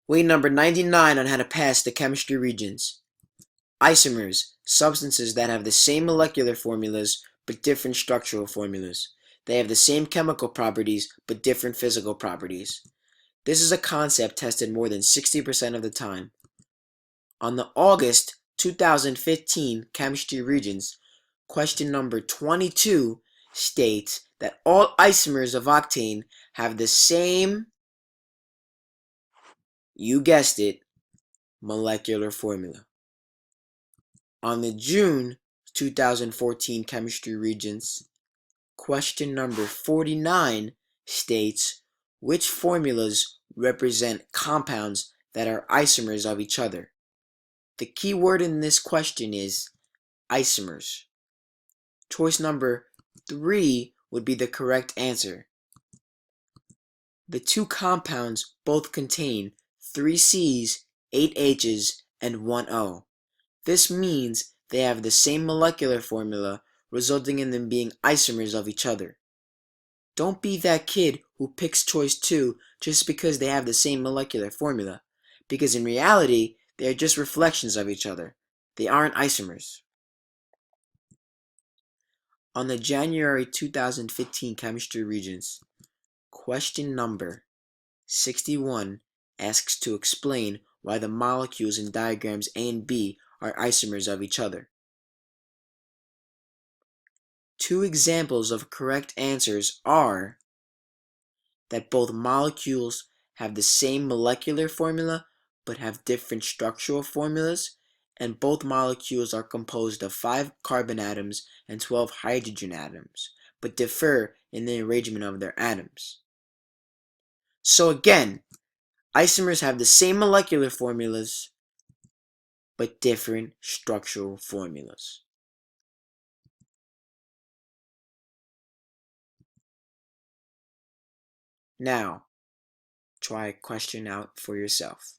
Way number 99 on how to pass the chemistry regions. Isomers, substances that have the same molecular formulas but different structural formulas. They have the same chemical properties but different physical properties. This is a concept tested more than 60% of the time. On the August 2015 chemistry regions, question number 22 states that all isomers of octane have the same, you guessed it, molecular formula. On the June 2014 chemistry regions, question number 49 states which formulas represent compounds that are isomers of each other. The key word in this question is isomers. Choice number 3 would be the correct answer. The two compounds both contain 3 C's, 8 H's, and 1 O. This means they have the same molecular formula, resulting in them being isomers of each other. Don't be that kid who picks choice 2 just because they have the same molecular formula, because in reality, they are just reflections of each other. They aren't isomers. On the January 2015 chemistry regions, question number 61 asks to explain why the molecules in diagrams A and B are isomers of each other. Two examples of correct answers are that both molecules have the same molecular formula but have different structural formulas, and both molecules are composed of 5 carbon atoms and 12 hydrogen atoms, but differ in the arrangement of their atoms. So again, isomers have the same molecular formulas, but different structural formulas. Now, try a question out for yourself.